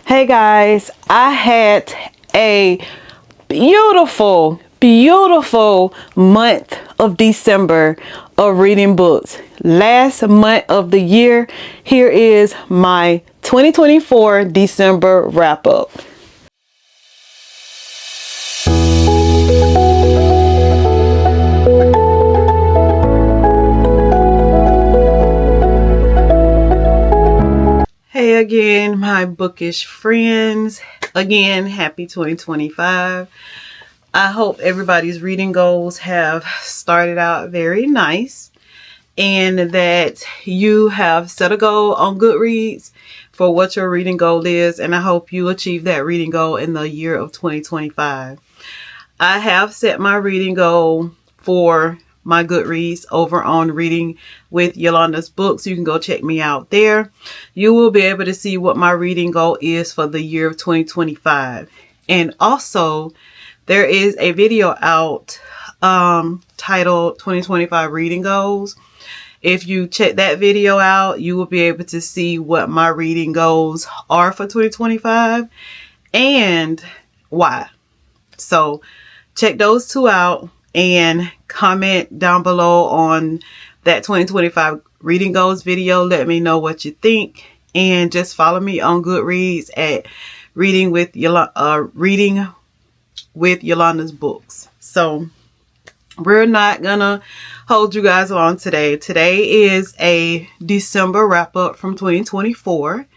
Hey guys, I had a beautiful month of December of reading books. Last month of the year, here is my 2024 December wrap up. Hey again, my bookish friends. Again, happy 2025. I hope everybody's reading goals have started out very nice and that you have set a goal on Goodreads for what your reading goal is, and I hope you achieve that reading goal in the year of 2025. I have set my reading goal for my Goodreads over on Reading with Yolanda's books. You can go check me out there. You will be able to see what my reading goal is for the year of 2025. And also, there is a video out titled 2025 Reading Goals. If you check that video out, you will be able to see what my reading goals are for 2025 and why. So check those two out and comment down below on that 2025 reading goals video. Let me know what you think, and just follow me on Goodreads at Reading with Yolanda's books. So we're not gonna hold you guys on today. Today is a December wrap up from 2024.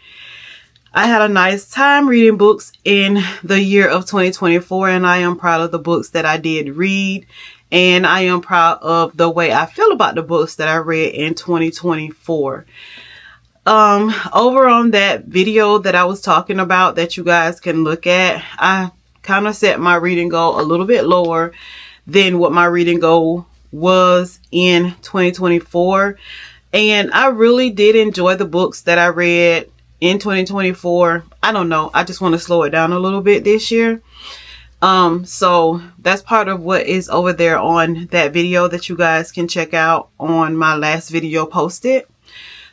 I had a nice time reading books in the year of 2024, and I am proud of the books that I did read, and I am proud of the way I feel about the books that I read in 2024. Over on that video that I was talking about that you guys can look at, I kind of set my reading goal a little bit lower than what my reading goal was in 2024. And I really did enjoy the books that I read in 2024. I don't know. I just want to slow it down a little bit this year. So that's part of what is over there on that video that you guys can check out on my last video posted.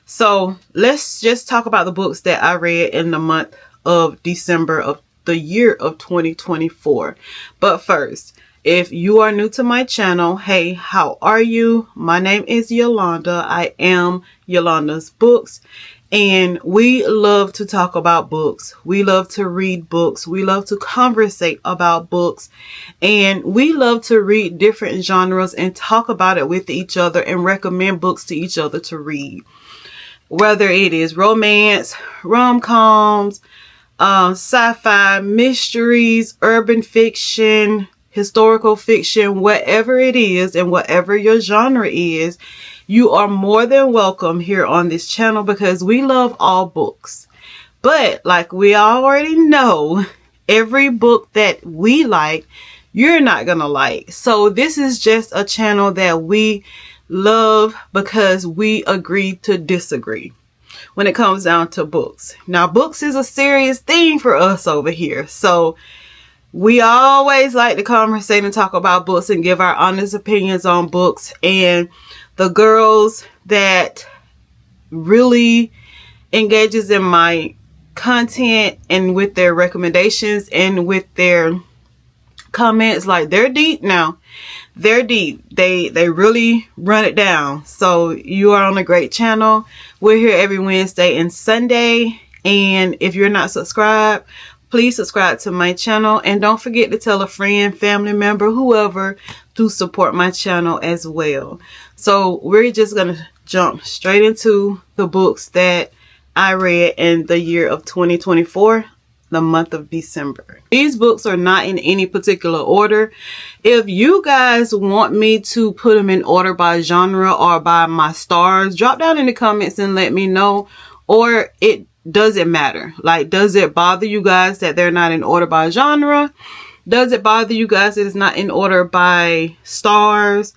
So let's just talk about the books that I read in the month of December of the year of 2024. But first, if you are new to my channel, hey, how are you? My name is Yolanda. I am Yolanda's books. And we love to talk about books. We love to read books. We love to conversate about books. And we love to read different genres and talk about it with each other and recommend books to each other to read. Whether it is romance, rom-coms, sci-fi, mysteries, urban fiction, historical fiction, whatever it is and whatever your genre is, you are more than welcome here on this channel because we love all books. But like we already know, every book that we like, you're not gonna like. So this is just a channel that we love because we agree to disagree when it comes down to books. Now, books is a serious thing for us over here. So we always like to conversate and talk about books and give our honest opinions on books. And the girls that really engages in my content and with their recommendations and with their comments, like, they're deep now. They're deep. They really run it down. So you are on a great channel. We're here every Wednesday and Sunday. And if you're not subscribed, please subscribe to my channel, and don't forget to tell a friend, family member, whoever, to support my channel as well. So we're just going to jump straight into the books that I read in the year of 2024, the month of December. These books are not in any particular order. If you guys want me to put them in order by genre or by my stars, drop down in the comments and let me know. Or it doesn't matter. Like, does it bother you guys that they're not in order by genre? Does it bother you guys that it's not in order by stars?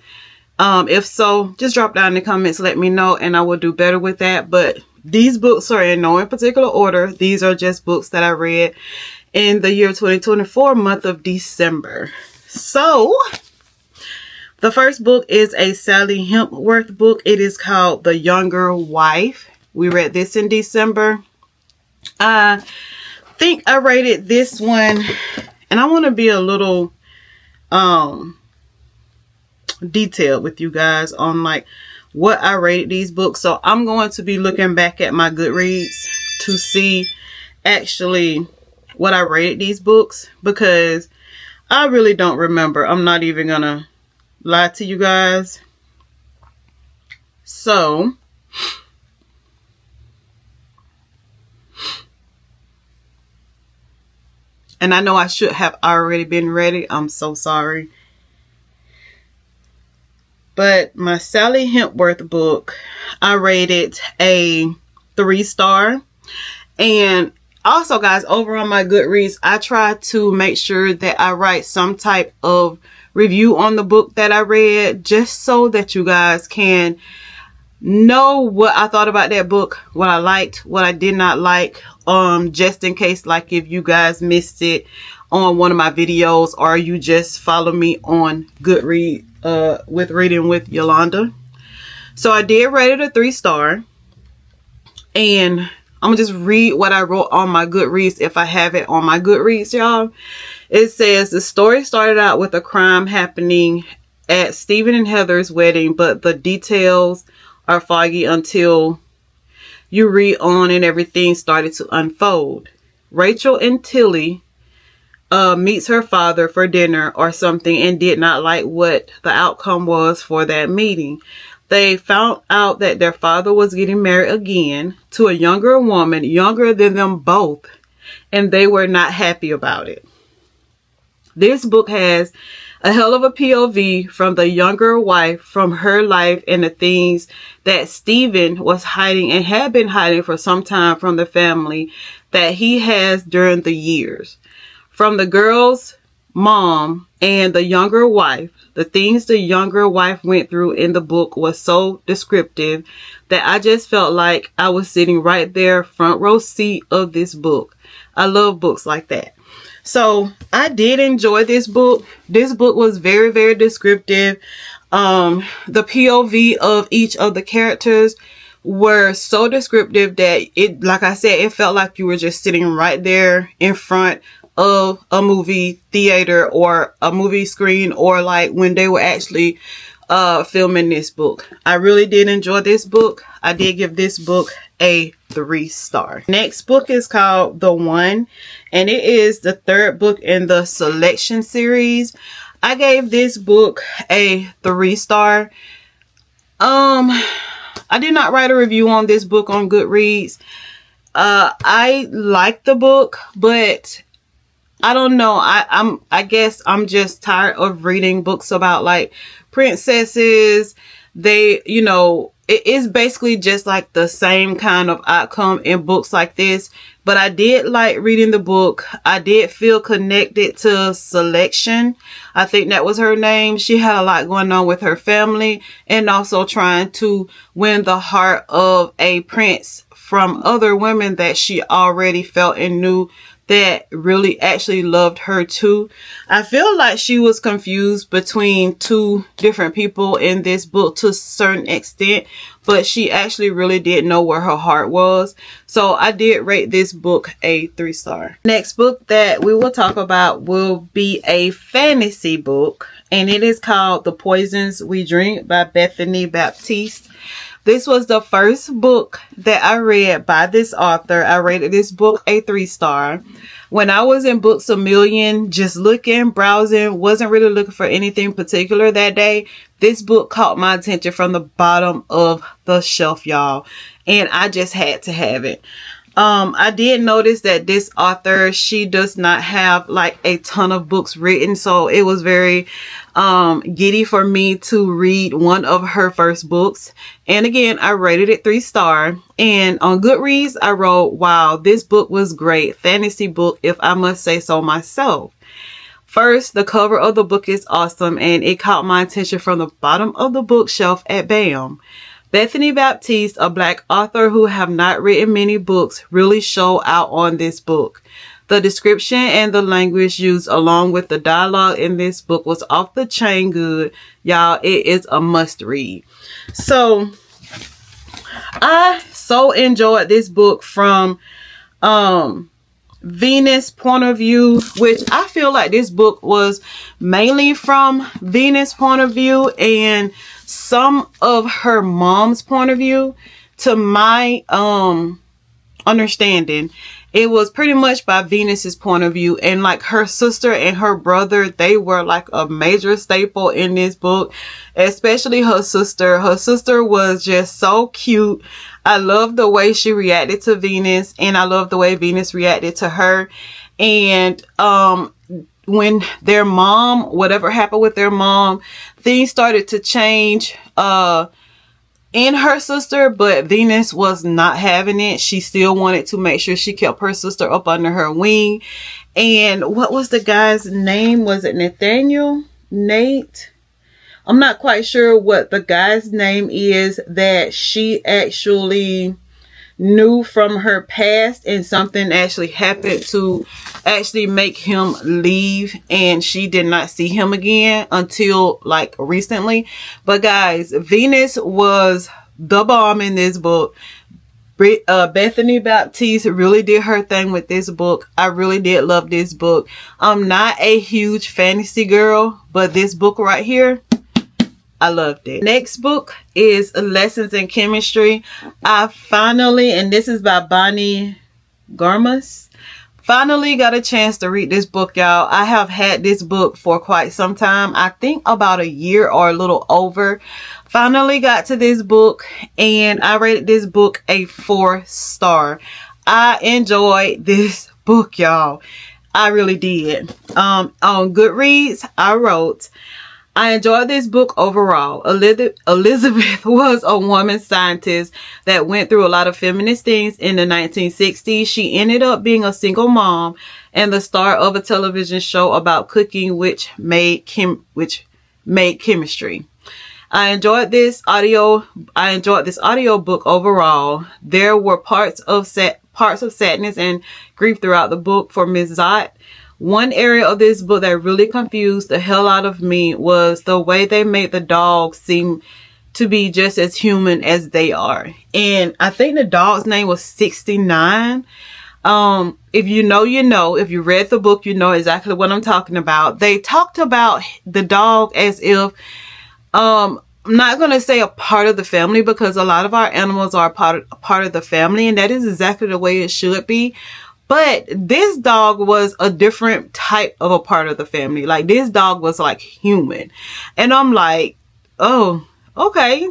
If so, just drop down in the comments, let me know, and I will do better with that. But these books are in no particular order. These are just books that I read in the year 2024, month of December. So the first book is a Sally Hempworth book. It is called The Younger Wife. We read this in December. I think I rated this one, and I want to be a little detailed with you guys on like what I rated these books. So I'm going to be looking back at my Goodreads to see actually what I rated these books, because I really don't remember. I'm not even gonna lie to you guys. So and I know I should have already been ready. I'm so sorry. But my Sally Hempworth book, I rated a 3-star. And also, guys, over on my Goodreads, I try to make sure that I write some type of review on the book that I read, just so that you guys can know what I thought about that book, what I liked, what I did not like, just in case, like if you guys missed it on one of my videos, or you just follow me on Goodreads with Reading with Yolanda. So I did rate it a 3-star, and I'm gonna just read what I wrote on my Goodreads if I have it on my Goodreads, y'all. It says, the story started out with a crime happening at Stephen and Heather's wedding, but the details are foggy until you read on and everything started to unfold. Rachel and Tilly meets her father for dinner or something and did not like what the outcome was for that meeting. They found out that their father was getting married again to a younger woman, younger than them both, and they were not happy about it. This book has a hell of a POV from the younger wife, from her life and the things that Stephen was hiding and had been hiding for some time from the family that he has during the years. From the girl's mom and the younger wife, the things the younger wife went through in the book was so descriptive that I just felt like I was sitting right there, front row seat of this book. I love books like that. So I did enjoy this book. This book was very, very descriptive. The POV of each of the characters were so descriptive that it, like I said, it felt like you were just sitting right there in front of a movie theater or a movie screen, or like when they were actually filming this book. I really did enjoy this book. I did give this book a 3-star. Next book is called The One, and it is the 3rd book in the Selection series. I gave this book a 3-star. I did not write a review on this book on Goodreads. I like the book, but I don't know. I guess I'm just tired of reading books about like princesses. They, you know, it is basically just like the same kind of outcome in books like this. But I did like reading the book. I did feel connected to Selection. I think that was her name. She had a lot going on with her family, and also trying to win the heart of a prince from other women that she already felt and knew that really actually loved her too. I feel like she was confused between 2 different people in this book to a certain extent, but she actually really did know where her heart was. So I did rate this book a 3-star. Next book that we will talk about will be a fantasy book, and it is called The Poisons We Drink by Bethany Baptiste. This was the first book that I read by this author. I rated this book a 3-star. When I was in Books A Million, just looking, browsing, wasn't really looking for anything particular that day, this book caught my attention from the bottom of the shelf, y'all. And I just had to have it. I did notice that this author, she does not have like a ton of books written, so it was very giddy for me to read one of her first books. And again, I rated it 3-star. And on Goodreads, I wrote, wow, this book was great. Fantasy book, if I must say so myself. First, the cover of the book is awesome, and it caught my attention from the bottom of the bookshelf at BAM. Bethany Baptiste, a Black author who have not written many books, really show out on this book. The description and the language used along with the dialogue in this book was off the chain good. Y'all, it is a must read. So, I so enjoyed this book from Venus point of view, which I feel like this book was mainly from Venus point of view and some of her mom's point of view. To my understanding, it was pretty much by Venus's point of view, and like her sister and her brother, they were like a major staple in this book, especially her sister. Her sister was just so cute. I love the way she reacted to Venus, and I love the way Venus reacted to her. And when their mom, whatever happened with their mom, things started to change in her sister, but Venus was not having it. She still wanted to make sure she kept her sister up under her wing. And what was the guy's name? Was it Nathaniel? Nate? I'm not quite sure what the guy's name is that she actually knew from her past, and something actually happened to actually make him leave, and she did not see him again until like recently. But guys, Venus was the bomb in this book. Bethany Baptiste really did her thing with this book. I really did love this book. I'm not a huge fantasy girl, but this book right here, I loved it. Next book is Lessons in Chemistry. I finally, and this is by Bonnie Garmus, finally got a chance to read this book, y'all. I have had this book for quite some time. I think about a year or a little over. Finally got to this book, and I rated this book a 4-star. I enjoyed this book, y'all. I really did. On Goodreads, I wrote, I enjoyed this book overall. Elizabeth was a woman scientist that went through a lot of feminist things in the 1960s. She ended up being a single mom and the star of a television show about cooking, which made chemistry. I enjoyed this audio book overall. There were parts of sadness and grief throughout the book for Ms. Zott. One area of this book that really confused the hell out of me was the way they made the dogs seem to be just as human as they are. And I think the dog's name was 69. If you know, you know. If you read the book, you know exactly what I'm talking about. They talked about the dog as if, I'm not going to say a part of the family, because a lot of our animals are a part of the family, and that is exactly the way it should be. But this dog was a different type of a part of the family. Like, this dog was like human. And I'm like, oh, okay.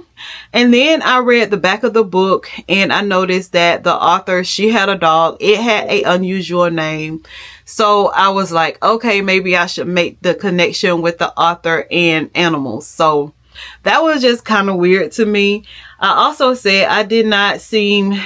And then I read the back of the book, and I noticed that the author, she had a dog. It had an unusual name. So I was like, okay, maybe I should make the connection with the author and animals. So that was just kind of weird to me. I also said it did not seem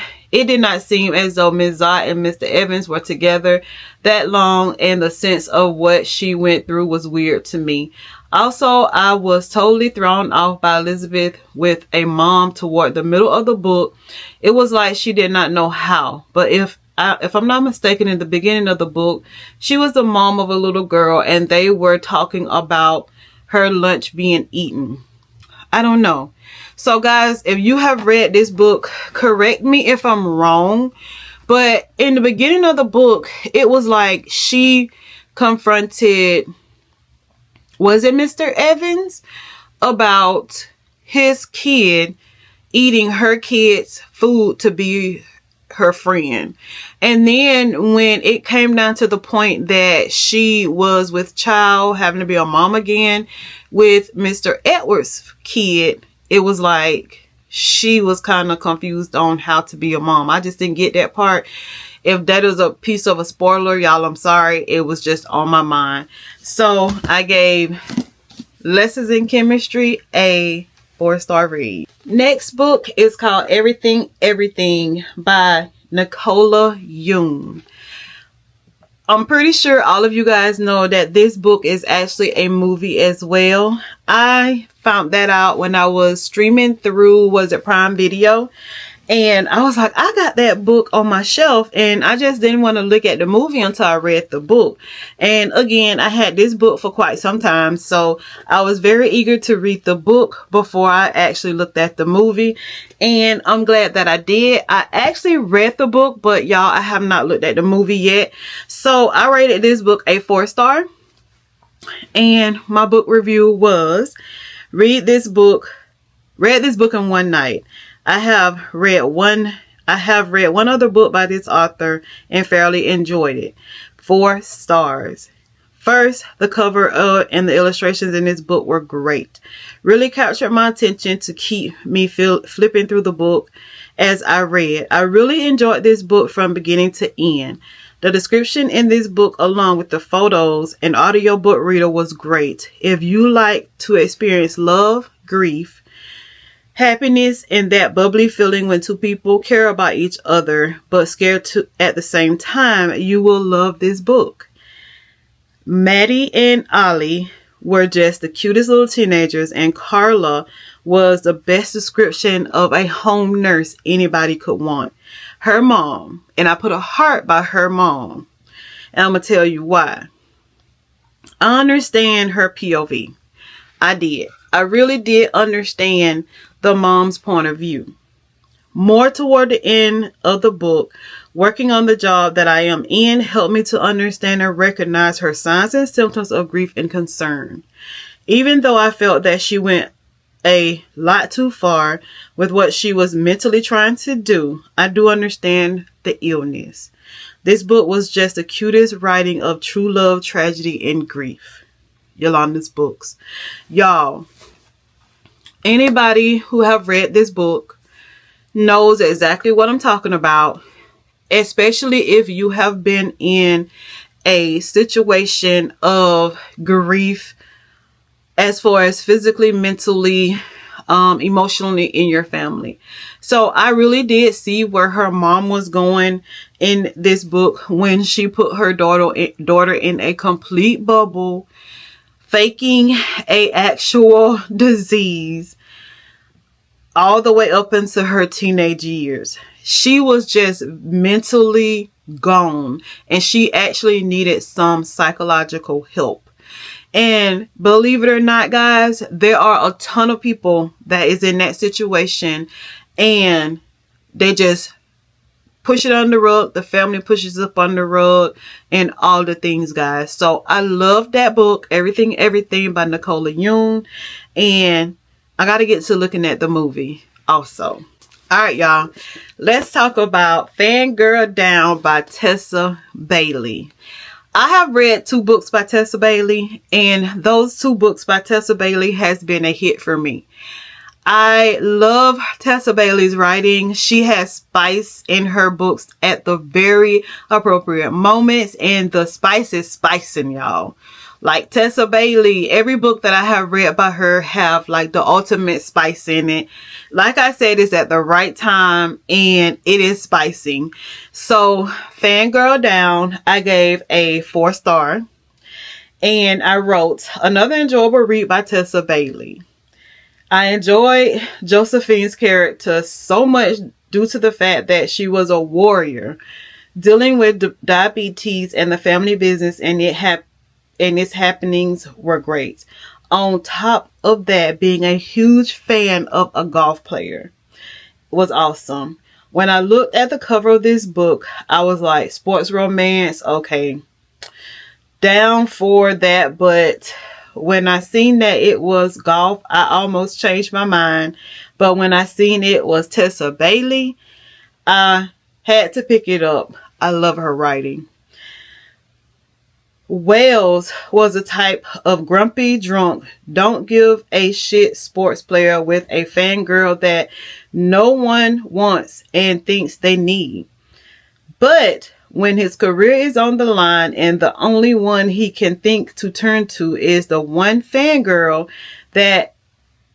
as though Ms. Zott and Mr. Evans were together that long, and the sense of what she went through was weird to me. Also, I was totally thrown off by Elizabeth with a mom toward the middle of the book. It was like she did not know how. But if I'm not mistaken, in the beginning of the book, she was the mom of a little girl, and they were talking about her lunch being eaten. I don't know. So guys, if you have read this book, correct me if I'm wrong, but in the beginning of the book, it was like she confronted, was it Mr. Evans, about his kid eating her kid's food to be her friend. And then when it came down to the point that she was with child, having to be a mom again with Mr. Edwards' kid, it was like she was kind of confused on how to be a mom. I just didn't get that part. If that is a piece of a spoiler, y'all, I'm sorry. It was just on my mind. So I gave Lessons in Chemistry a 4-star read. Next book is called Everything, Everything by Nicola Yoon. I'm pretty sure all of you guys know that this book is actually a movie as well. I found that out when I was streaming through, was it Prime Video? And I was like, I got that book on my shelf and I just didn't want to look at the movie until I read the book. And again, I had this book for quite some time, so I was very eager to read the book before I actually looked at the movie. And I'm glad that I did. I actually read the book, but y'all, I have not looked at the movie yet. So I rated this book a 4-star. And my book review was, read this book in one night. I have read one other book by this author and fairly enjoyed it. 4 stars. First, the cover and the illustrations in this book were great. Really captured my attention to keep me flipping through the book as I read. I really enjoyed this book from beginning to end. The description in this book, along with the photos and audiobook reader, was great. If you like to experience love, grief, happiness, and that bubbly feeling when two people care about each other but scared at the same time, you will love this book. Maddie and Ollie were just the cutest little teenagers, and Carla was the best description of a home nurse anybody could want. Her mom, and I put a heart by her mom, and I'm going to tell you why. I understand her POV. I did. I really did understand the mom's point of view. More toward the end of the book, working on the job that I am in helped me to understand and recognize her signs and symptoms of grief and concern. Even though I felt that she went a lot too far with what she was mentally trying to do, I do understand the illness. This book was just the cutest writing of true love, tragedy, and grief. Yolanda's books. Y'all, anybody who have read this book knows exactly what I'm talking about, especially if you have been in a situation of grief as far as physically, mentally, emotionally in your family. So I really did see where her mom was going in this book when she put her daughter in a complete bubble, faking a actual disease all the way up into her teenage years. She was just mentally gone, and she actually needed some psychological help. And believe it or not, guys, there are a ton of people that is in that situation, and they just push it under the rug. The family pushes up on the rug and all the things, guys. So I love that book, Everything by Nicola Yoon. And I got to get to looking at the movie also. All right, y'all. Let's talk about Fangirl Down by Tessa Bailey. I have read 2 books by Tessa Bailey, and those 2 books by Tessa Bailey has been a hit for me. I love Tessa Bailey's writing. She has spice in her books at the very appropriate moments, and the spice is spicing, y'all. Like Tessa Bailey, every book that I have read by her have like the ultimate spice in it. Like I said, it's at the right time and it is spicing. So Fangirl Down, I gave a 4-star, and I wrote, another enjoyable read by Tessa Bailey. I enjoyed Josephine's character so much due to the fact that she was a warrior dealing with diabetes and the family business, and its happenings were great. On top of that, being a huge fan of a golf player was awesome. When I looked at the cover of this book, I was like, sports romance, okay, down for that. But when I seen that it was golf, I almost changed my mind. But when I seen it was Tessa Bailey, I had to pick it up. I love her writing. Wells was a type of grumpy, drunk, don't give a shit sports player with a fangirl that no one wants and thinks they need. But when his career is on the line and the only one he can think to turn to is the one fangirl that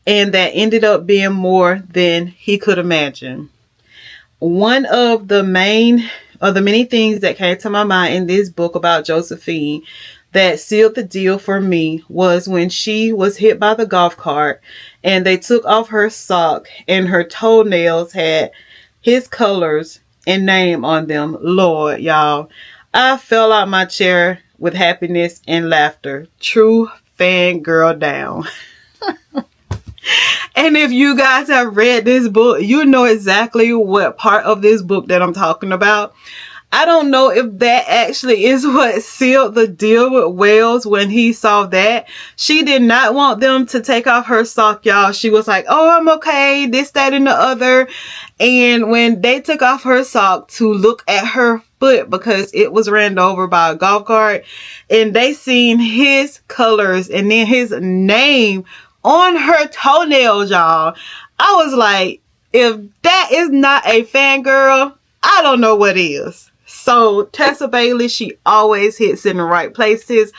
ended up being more than he could imagine. One of the many things that came to my mind in this book about Josephine that sealed the deal for me was when she was hit by the golf cart and they took off her sock and her toenails had his colors and name on them. Lord, y'all, I fell out my chair with happiness and laughter. True fangirl down. And if you guys have read this book, you know exactly what part of this book that I'm talking about. I don't know if that actually is what sealed the deal with Wells when he saw that. She did not want them to take off her sock, y'all. She was like, oh, I'm okay, this, that, and the other. And when they took off her sock to look at her foot because it was ran over by a golf cart, and they seen his colors and then his name on her toenails, y'all, I was like, if that is not a fangirl, I don't know what is. So Tessa Bailey, she always hits in the right places.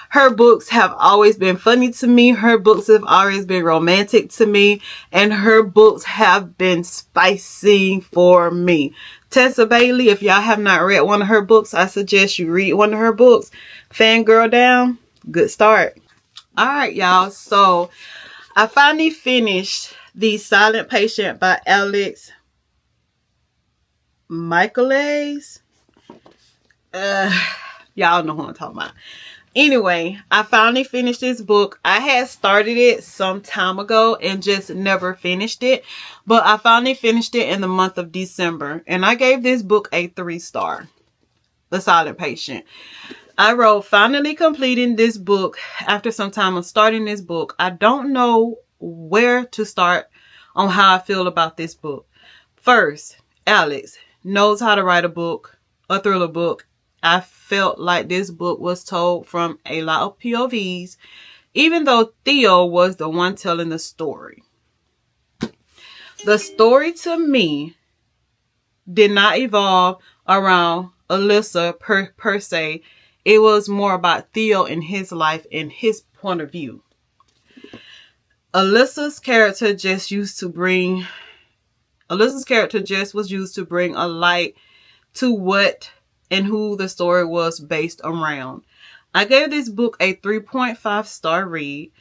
Her books have always been funny to me. Her books have always been romantic to me. And her books have been spicy for me. Tessa Bailey, if y'all have not read one of her books, I suggest you read one of her books. Fangirl down, good start. Alright, y'all. So I finally finished The Silent Patient by Alex Michaelis. Y'all know who I'm talking about. Anyway, I finally finished this book. I had started it some time ago and just never finished it. But I finally finished it in the month of December. And I gave this book a 3-star. The Silent Patient. I wrote, finally completing this book after some time of starting this book. I don't know where to start on how I feel about this book. First, Alex knows how to write a book, a thriller book. I felt like this book was told from a lot of POVs, even though Theo was the one telling the story. The story to me did not evolve around Alyssa per se. It was more about Theo and his life and his point of view. Alyssa's character just was used to bring a light to what and who the story was based around. I gave this book a 3.5-star read.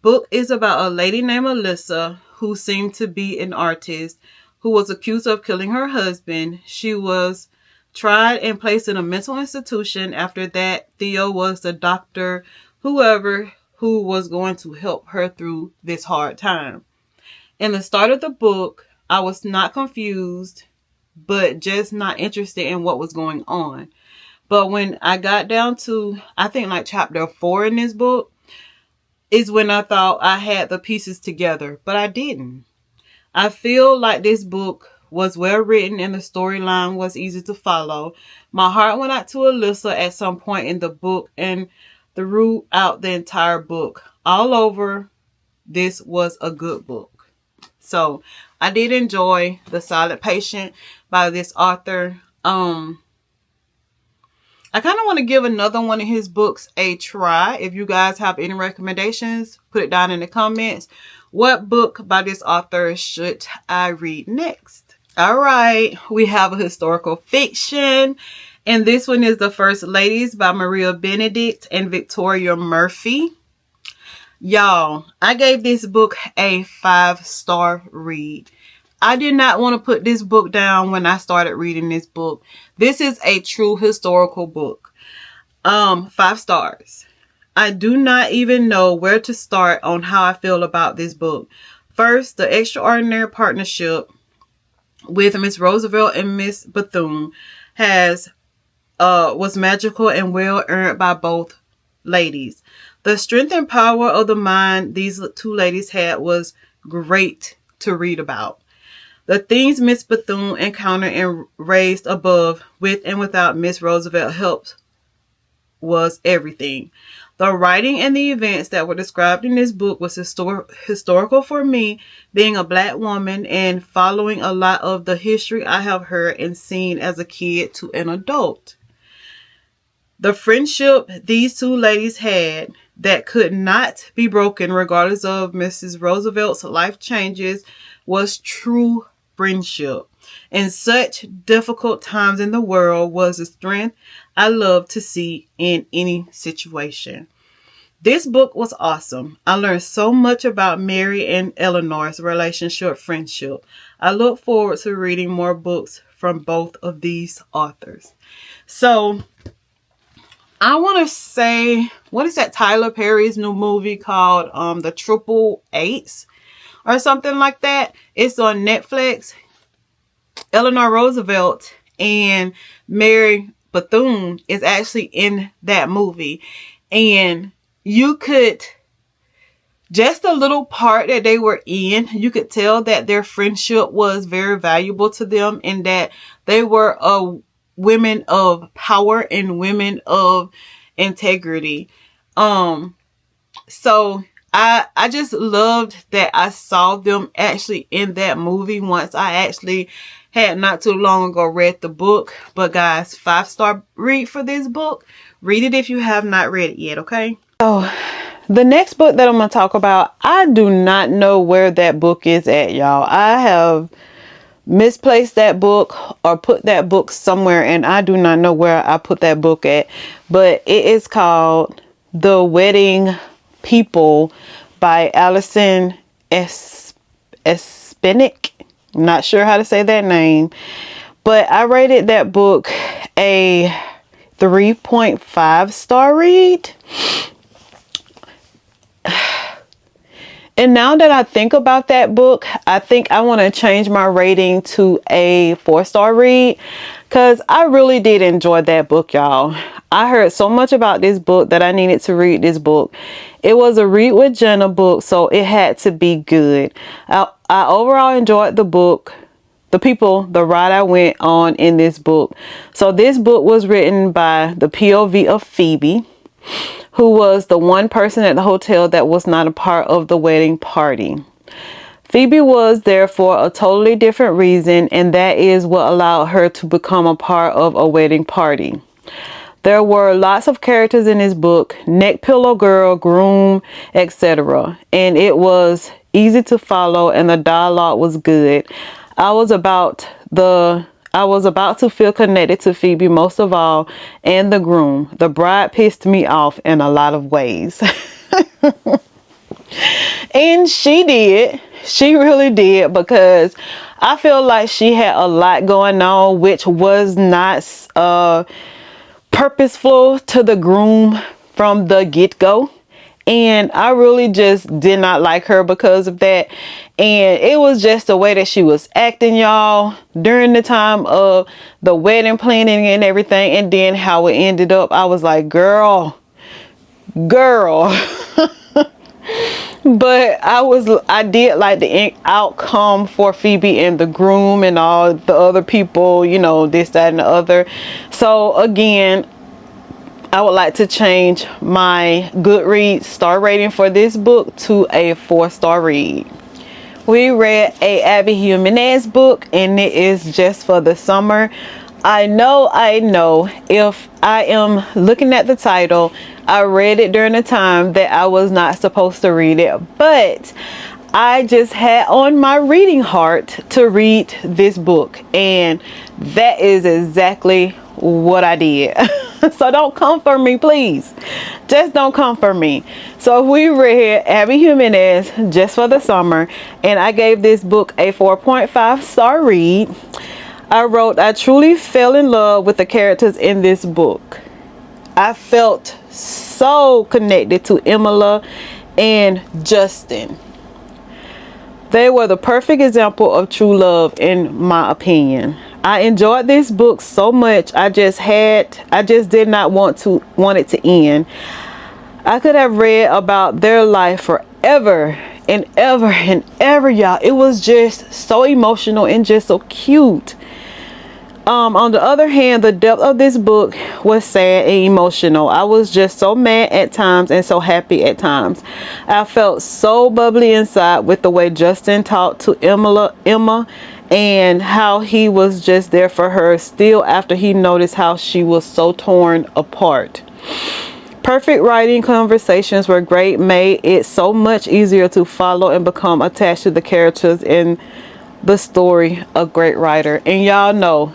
Book is about a lady named Alyssa who seemed to be an artist who was accused of killing her husband. She was tried and placed in a mental institution. After that, Theo was the doctor, who was going to help her through this hard time. In the start of the book, I was not confused, but just not interested in what was going on. But when I got down to, I think like chapter 4 in this book, is when I thought I had the pieces together, but I didn't. I feel like this book was well written and the storyline was easy to follow. My heart went out to Alyssa at some point in the book and throughout the entire book. All over, this was a good book. So I did enjoy The Silent Patient by this author. I kind of want to give another one of his books a try. If you guys have any recommendations, put it down in the comments. What book by this author should I read next? All right, we have a historical fiction. And this one is The First Ladies by Maria Benedict and Victoria Murphy. Y'all, I gave this book a 5-star read. I did not want to put this book down when I started reading this book. This is a true historical book. 5 stars. I do not even know where to start on how I feel about this book. First, the extraordinary partnership with Miss Roosevelt and Miss Bethune was magical and well earned by both ladies. The strength and power of the mind these two ladies had was great to read about. The things Miss Bethune encountered and raised above, with and without Miss Roosevelt help, was everything. The writing and the events that were described in this book was historical for me, being a black woman and following a lot of the history I have heard and seen as a kid to an adult. The friendship these two ladies had that could not be broken regardless of Mrs. Roosevelt's life changes was true friendship. In such difficult times in the world was the strength I love to see in any situation. This book was awesome. I learned so much about Mary and Eleanor's relationship, friendship. I look forward to reading more books from both of these authors. So I want to say, what is that Tyler Perry's new movie called? The Triple Eights or something like that. It's on Netflix. Eleanor Roosevelt and Mary Bethune is actually in that movie. And you could, just a little part that they were in, you could tell that their friendship was very valuable to them and that they were women of power and women of integrity. So I just loved that I saw them actually in that movie once I actually had not too long ago read the book. But guys, 5-star read for this book. Read it if you have not read it yet, okay? So the next book that I'm going to talk about, I do not know where that book is at, y'all. I have misplaced that book or put that book somewhere, and I do not know where I put that book at. But it is called The Wedding People by Allison Espinick. I'm not sure how to say that name, but I rated that book a 3.5-star read. And now that I think about that book, I think I want to change my rating to a 4-star read, because I really did enjoy that book, y'all. I heard so much about this book that I needed to read this book. It was a Read with Jenna book, so it had to be good. I overall enjoyed the book, the ride I went on in this book. So this book was written by the POV of Phoebe, who was the one person at the hotel that was not a part of the wedding party. Phoebe was there for a totally different reason, and that is what allowed her to become a part of a wedding party. There were lots of characters in this book: neck pillow girl, groom, etc. And it was easy to follow and the dialogue was good. I was about to feel connected to Phoebe most of all, and the groom. The bride pissed me off in a lot of ways. And she did. She really did, because I feel like she had a lot going on, which was not purposeful to the groom from the get-go. And I really just did not like her because of that. And it was just the way that she was acting, y'all, during the time of the wedding planning and everything. And then how it ended up, I was like, girl. But I did like the outcome for Phoebe and the groom and all the other people, you know, this, that, and the other. So again, I would like to change my Goodreads star rating for this book to a 4-star read. We read a Abby Jimenez book, and it is Just for the Summer. I know, if I am looking at the title, I read it during the time that I was not supposed to read it, but I just had on my reading heart to read this book, and that is exactly what I did. So don't come for me, please. Just don't come for me. So we read Abby Jimenez, Just for the Summer, and I gave this book a 4.5-star read. I wrote, I truly fell in love with the characters in this book. I felt so connected to Emila and Justin. They were the perfect example of true love, in my opinion. I enjoyed this book so much. I just did not want it to end. I could have read about their life forever and ever and ever, y'all. It was just so emotional and just so cute. On the other hand, the depth of this book was sad and emotional. I was just so mad at times and so happy at times. I felt so bubbly inside with the way Justin talked to Emma, and how he was just there for her still after he noticed how she was so torn apart. Perfect writing, conversations were great, made it so much easier to follow and become attached to the characters in the story. A great writer. And y'all know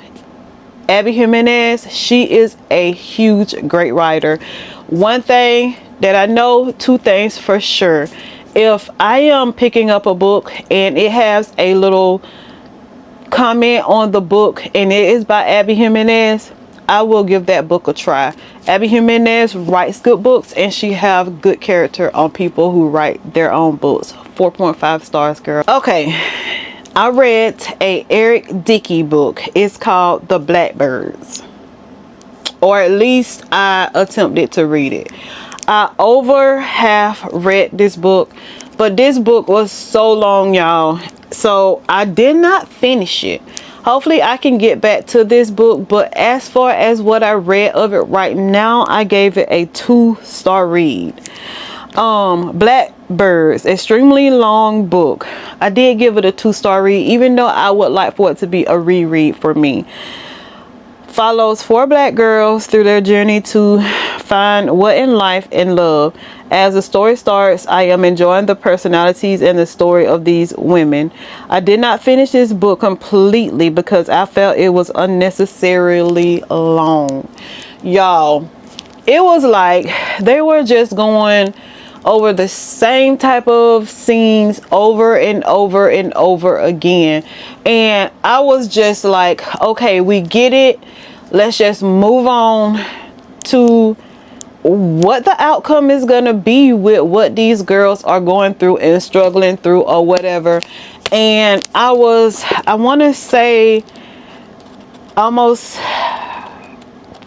Abby Jimenez, she is a huge great writer. One thing that I know two things for sure. If I am picking up a book and it has a little comment on the book and it is by Abby Jimenez, I will give that book a try. Abby Jimenez writes good books, and she have good character on people who write their own books. 4.5 stars, girl. Okay, I read a Eric Dickey book. It's called The Blackbirds, or at least I attempted to read it. I over half read this book, but this book was so long, y'all, so I did not finish it. Hopefully I can get back to this book, but as far as what I read of it right now, I gave it a 2-star read. Blackbirds, extremely long book. I did give it a 2-star read, even though I would like for it to be a reread for me. Follows 4 black girls through their journey to find what in life and love. As the story starts, I am enjoying the personalities and the story of these women. I did not finish this book completely because I felt it was unnecessarily long. Y'all, it was like they were just going over the same type of scenes over and over and over again, and I was just like, okay, we get it, let's just move on to what the outcome is gonna be with what these girls are going through and struggling through or whatever. And I want to say almost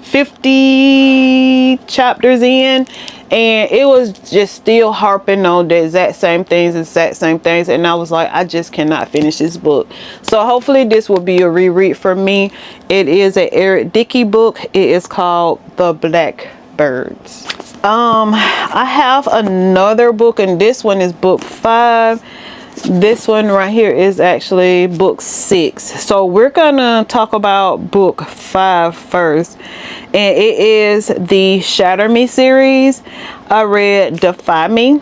50 chapters in, and it was just still harping on the exact same things, and I was like, I just cannot finish this book. So hopefully this will be a reread for me. It is a Eric Dickey book. It is called The Blackbirds. I have another book, and this one is book 5. This one right here is actually book 6. So we're gonna talk about book 5 first, and it is the Shatter Me series. I read Defy Me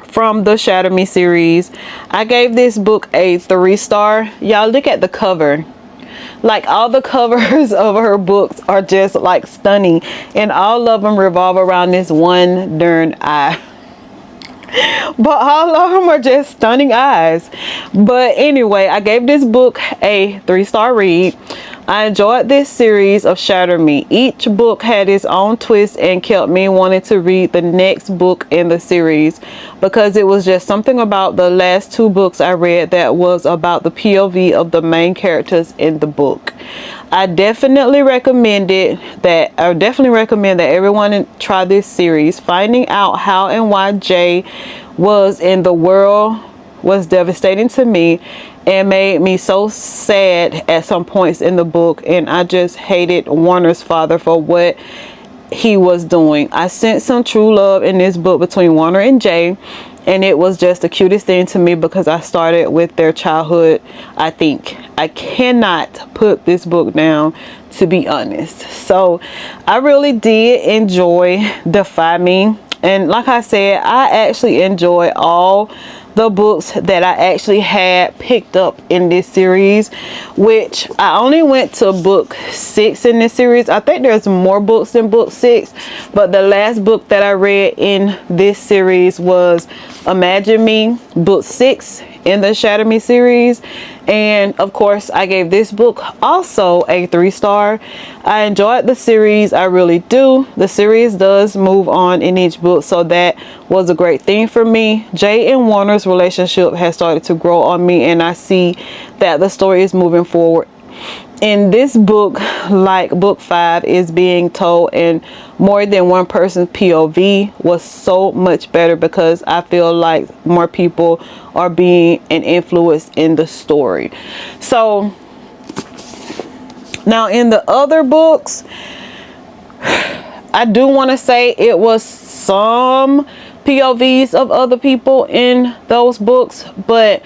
from the Shatter Me series. I gave this book a 3-star. Y'all, look at the cover. Like, all the covers of her books are just like stunning, and all of them revolve around this one darn eye. But all of them are just stunning eyes. But anyway, I gave this book a 3-star read. I enjoyed this series of Shatter Me. Each book had its own twist and kept me wanting to read the next book in the series, because it was just something about the last 2 books I read that was about the POV of the main characters in the book. I definitely recommend that everyone try this series. Finding out how and why Jay was in the world was devastating to me and made me so sad at some points in the book, and I just hated Warner's father for what he was doing. I sensed some true love in this book between Warner and Jay, and it was just the cutest thing to me because I started with their childhood. I think I cannot put this book down, to be honest. So I really did enjoy Defy Me, and like I said, I actually enjoy all the books that I actually had picked up in this series, which I only went to book 6 in this series. I think there's more books than book 6, but the last book that I read in this series was Imagine Me, book 6 in the Shatter Me series. And of course, I gave this book also a 3-star. I enjoyed the series, I really do. The series does move on in each book, so that was a great thing for me. Jay and Warner's relationship has started to grow on me, and I see that the story is moving forward. In this book, like book 5 is being told in more than one person's POV, was so much better because I feel like more people are being an influence in the story. So now in the other books, I do want to say it was some POVs of other people in those books, but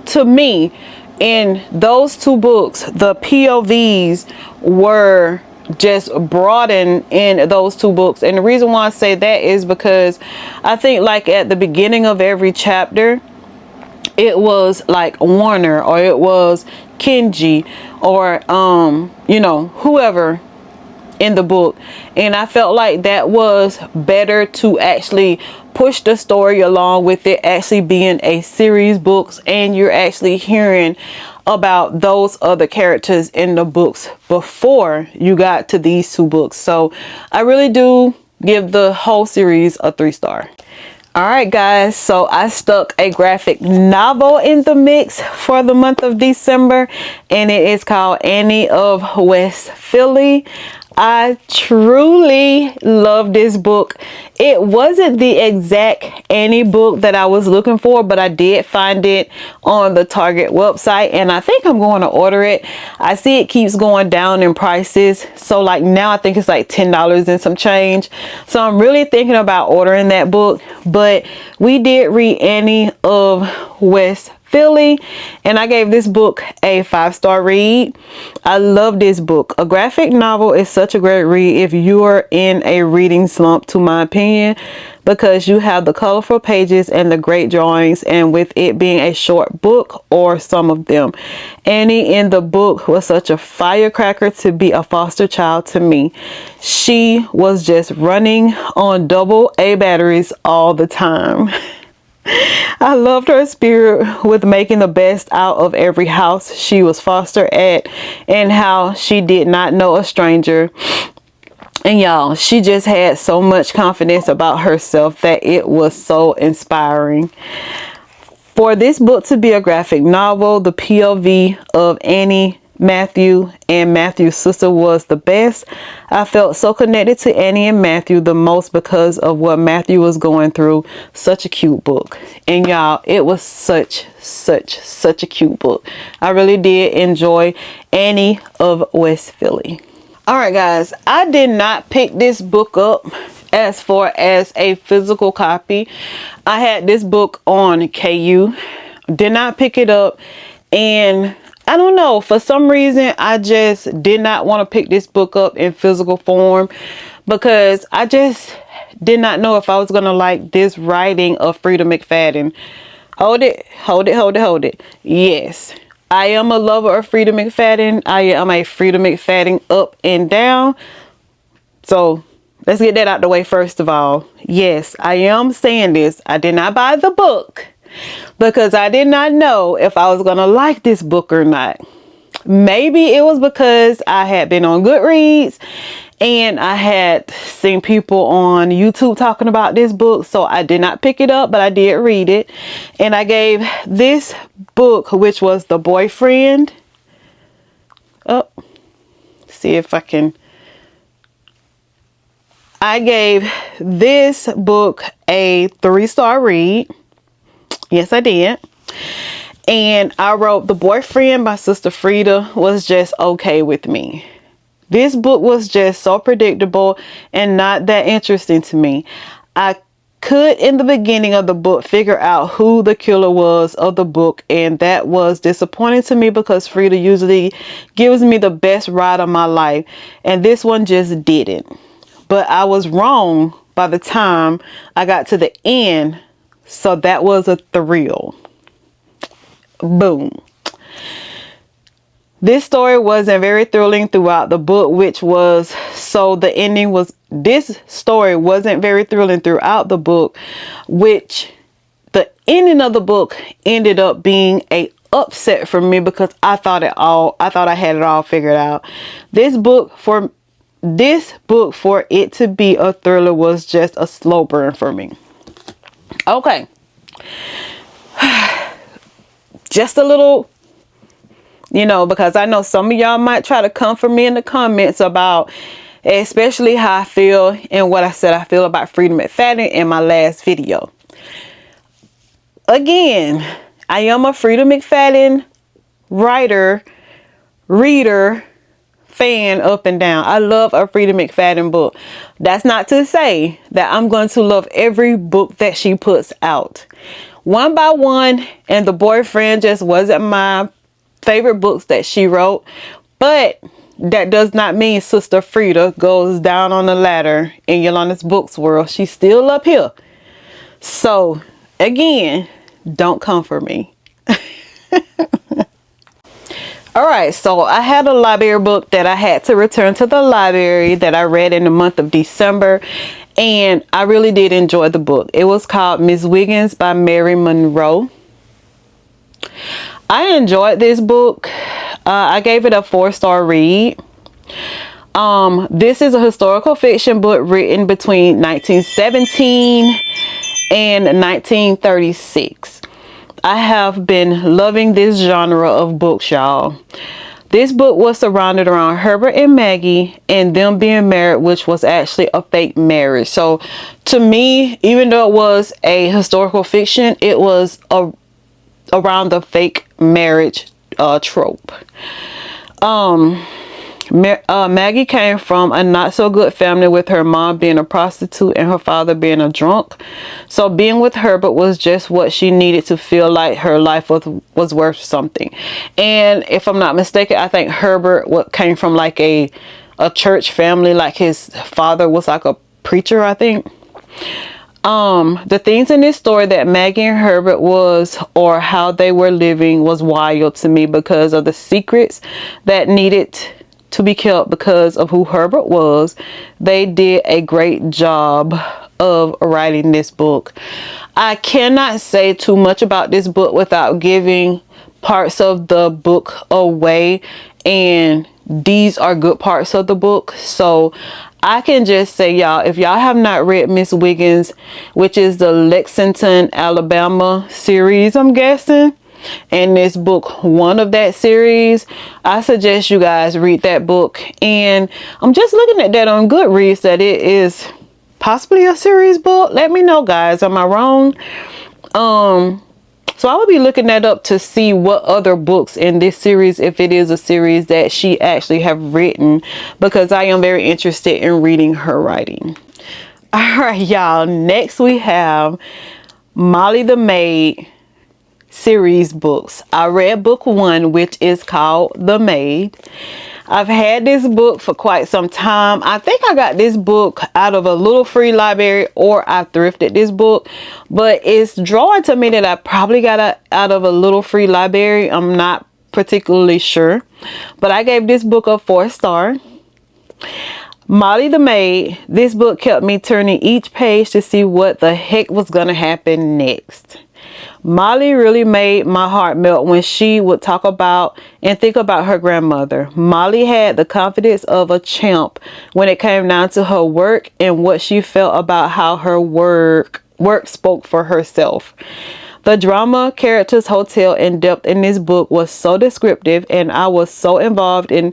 to me, in those 2 books, the POVs were just broadened in those 2 books. And the reason why I say that is because I think, like, at the beginning of every chapter, it was like Warner, or it was Kenji, or you know, whoever in the book, and I felt like that was better to actually push the story along with it actually being a series books, and you're actually hearing about those other characters in the books before you got to these two books. So I really do give the whole series a 3-star. All right, guys, so I stuck a graphic novel in the mix for the month of December, and it is called Annie of West Philly. I truly love this book. It wasn't the exact Annie book that I was looking for, but I did find it on the Target website, and I think I'm going to order it. I see it keeps going down in prices, so like now I think it's like $10 and some change. So I'm really thinking about ordering that book. But we did read Annie of West Philly, and I gave this book a 5-star read. I love this book. A graphic novel is such a great read if you are in a reading slump, to my opinion, because you have the colorful pages and the great drawings, and with it being a short book, or some of them. Annie in the book was such a firecracker to be a foster child to me. She was just running on AA batteries all the time. I loved her spirit with making the best out of every house she was fostered at, and how she did not know a stranger. And y'all, she just had so much confidence about herself that it was so inspiring. For this book to be a graphic novel, the POV of Annie, Matthew, and Matthew's sister was the best. I felt so connected to Annie and Matthew the most because of what Matthew was going through. Such a cute book. And y'all, it was such a cute book. I really did enjoy Annie of West Philly. All right, guys, I did not pick this book up as far as a physical copy. I had this book on KU, did not pick it up, and I don't know, for some reason I just did not want to pick this book up in physical form, because I just did not know if I was gonna like this writing of Frida McFadden. Hold it. Yes, I am a lover of Frida McFadden. I am a Frida McFadden up and down. So let's get that out the way first of all. Yes, I am saying this. I did not buy the book because I did not know if I was gonna like this book or not. Maybe it was because I had been on Goodreads and I had seen people on YouTube talking about this book, so I did not pick it up, but I did read it. And I gave this book, which was The Boyfriend, see if I can, I gave this book a 3-star read. Yes, I did. And I wrote The Boyfriend by Sister Frida was just okay with me. This book was just so predictable and not that interesting to me. I could, in the beginning of the book, figure out who the killer was of the book, and that was disappointing to me because Frida usually gives me the best ride of my life, and this one just didn't. But I was wrong by the time I got to the end. So that was a thrill. Boom. This story wasn't very thrilling throughout the book, this story wasn't very thrilling throughout the book, which the ending of the book ended up being a upset for me because I thought I had it all figured out. This book for it to be a thriller was just a slow burn for me. Okay, just a little, because I know some of y'all might try to come for me in the comments about especially how I feel and what I said I feel about Frida McFadden in my last video. Again, I am a Frida McFadden writer, reader, fan up and down. I love a Frida McFadden book. That's not to say that I'm going to love every book that she puts out. One by One and The Boyfriend just wasn't my favorite books that she wrote, but that does not mean Sister Frida goes down on the ladder in Yolanda's books world. She's still up here. So again, don't come for me. All right, so I had a library book that I had to return to the library that I read in the month of December, and I really did enjoy the book. It was called Miss Wiggins by Mary Monroe. I enjoyed this book. I gave it a 4-star read. This is a historical fiction book written between 1917 and 1936. I have been loving this genre of books, y'all. This book was surrounded around Herbert and Maggie and them being married, which was actually a fake marriage. So to me, even though it was a historical fiction, it was around the fake marriage trope. Maggie came from a not so good family, with her mom being a prostitute and her father being a drunk. So being with Herbert was just what she needed to feel like her life was worth something. And if I'm not mistaken, I think Herbert came from like a church family. Like his father was like a preacher, I think. The things in this story that Maggie and Herbert or how they were living was wild to me because of the secrets that needed to be kept because of who Herbert was. They did a great job of writing this book. I cannot say too much about this book without giving parts of the book away, and these are good parts of the book. So I can just say, y'all, if y'all have not read Miss Wiggins, which is the Lexington, Alabama series, I'm guessing, and this book 1 of that series, I suggest you guys read that book. And I'm just looking at that on Goodreads that it is possibly a series book. Let me know, guys, am I wrong? So I will be looking that up to see what other books in this series, if it is a series that she actually have written, because I am very interested in reading her writing. All right, y'all, next we have Molly the Maid series books. I read book 1, which is called The Maid. I've had this book for quite some time. I think I got this book out of a little free library, or I thrifted this book, but it's drawing to me that I probably got it out of a little free library. I'm not particularly sure, but I gave this book a 4-star. Molly the Maid. This book kept me turning each page to see what the heck was gonna happen next. Molly really made my heart melt when she would talk about and think about her grandmother. Molly had the confidence of a champ when it came down to her work and what she felt about how her work spoke for herself. The drama, characters, hotel, and depth in this book was so descriptive, and I was so involved in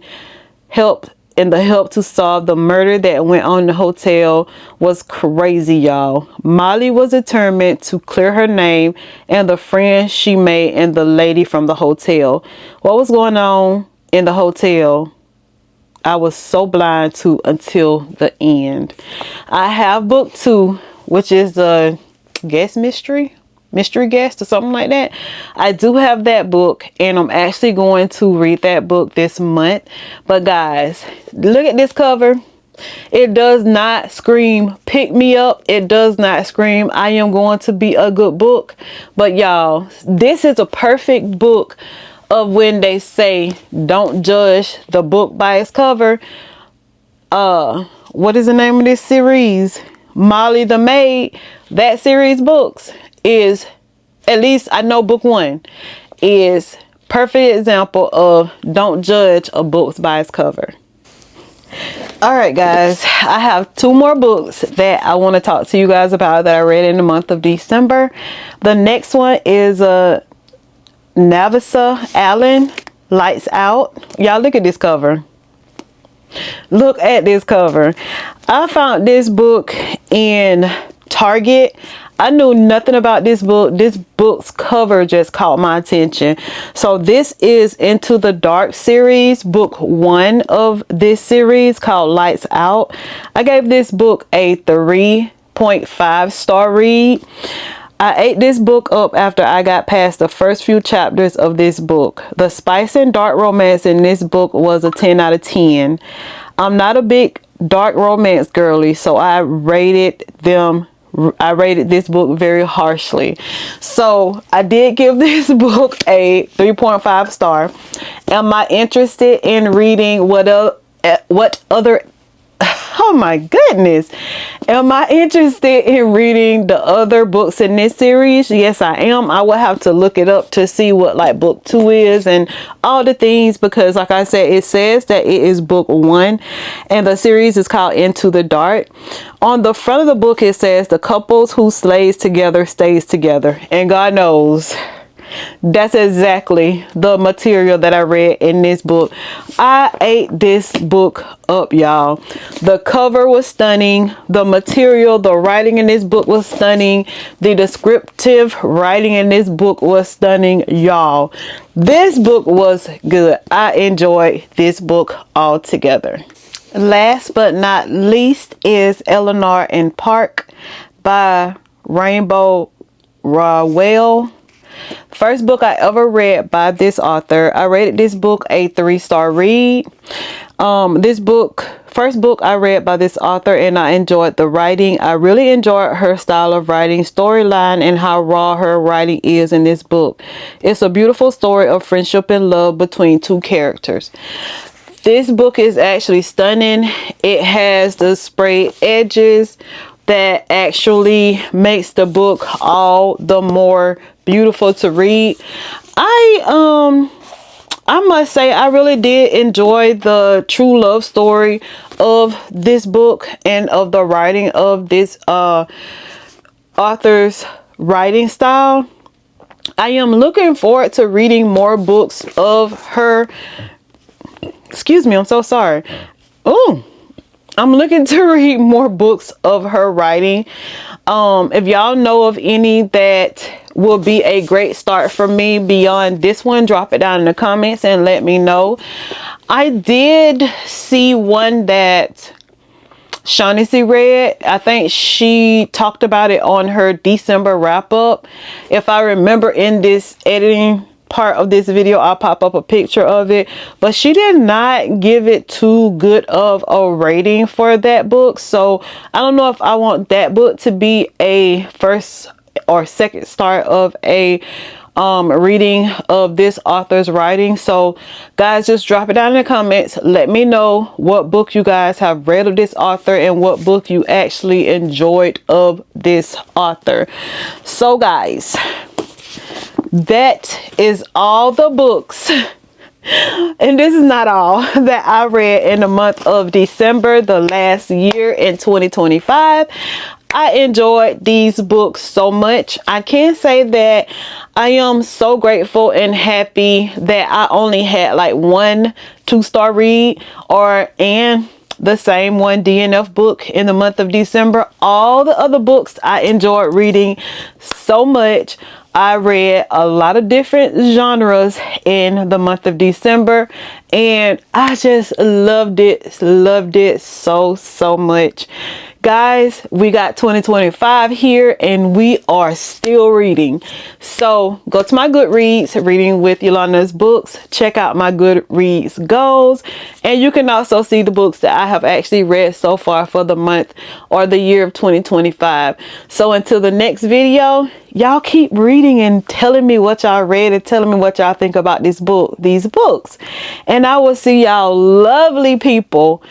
the help to solve the murder that went on in the hotel. Was crazy, y'all. Molly was determined to clear her name and the friends she made and the lady from the hotel. What was going on in the hotel, I was so blind to until the end. I have book 2, which is a mystery guest or something like that. I do have that book, and I'm actually going to read that book this month. But guys, look at this cover. It does not scream pick me up. It does not scream I am going to be a good book. But y'all, this is a perfect book of when they say don't judge the book by its cover. What is the name of this series? Molly the Maid. That series books is, at least I know book 1 is perfect example of don't judge a book by its cover. All right, guys, I have 2 more books that I want to talk to you guys about that I read in the month of December. The next one is Navisa Allen, Lights Out. Y'all, look at this cover. Look at this cover. I found this book in Target. I knew nothing about this book. This book's cover just caught my attention. So this is Into the Dark series, book 1 of this series called Lights Out. I gave this book a 3.5 star read. I ate this book up after I got past the first few chapters of this book. The spice and dark romance in this book was a 10 out of 10. I'm not a big dark romance girly, so I rated them I rated this book very harshly. So I did give this book a 3.5 star. Am I interested in reading what other oh my goodness, am I interested in reading the other books in this series? Yes, I am. I will have to look it up to see what like book 2 is and all the things, because like I said, it says that it is book 1 and the series is called Into the Dark. On the front of the book it says the couples who slays together stays together, and God knows that's exactly the material that I read in this book. I ate this book up, y'all. The cover was stunning. The material, the writing in this book was stunning. The descriptive writing in this book was stunning, y'all. This book was good. I enjoyed this book altogether. Last but not least is Eleanor and Park by Rainbow Rowell. First book I ever read by this author. I rated this book a 3-star read. First book I read by this author, and I enjoyed the writing. I really enjoyed her style of writing, storyline, and how raw her writing is in this book. It's a beautiful story of friendship and love between two characters. This book is actually stunning. It has the sprayed edges that actually makes the book all the more beautiful to read. I must say I really did enjoy the true love story of this book and of the writing of this author's writing style. I am looking forward to reading more books of her. Excuse me, I'm so sorry. Oh, I'm looking to read more books of her writing. If y'all know of any that will be a great start for me beyond this one, drop it down in the comments and let me know. I did see one that Shaughnessy read. I think she talked about it on her December wrap up. If I remember, in this editing part of this video I'll pop up a picture of it, but she did not give it too good of a rating for that book. So I don't know if I want that book to be a first or second start of a reading of this author's writing. So guys, just drop it down in the comments. Let me know what book you guys have read of this author and what book you actually enjoyed of this author. So guys, that is all the books, and this is not all, that I read in the month of December, the last year in 2025. I enjoyed these books so much. I can say that I am so grateful and happy that I only had like 1 2-star read and the same one DNF book in the month of December. All the other books I enjoyed reading so much. I read a lot of different genres in the month of December, and I just loved it so much. Guys, we got 2025 here and we are still reading. So go to my Goodreads, Reading with Yolanda's books. Check out my Goodreads goals, and you can also see the books that I have actually read so far for the month or the year of 2025. So until the next video, y'all keep reading and telling me what y'all read and telling me what y'all think about these books. And I will see y'all lovely people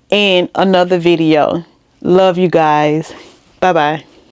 in another video. Love you guys. Bye bye.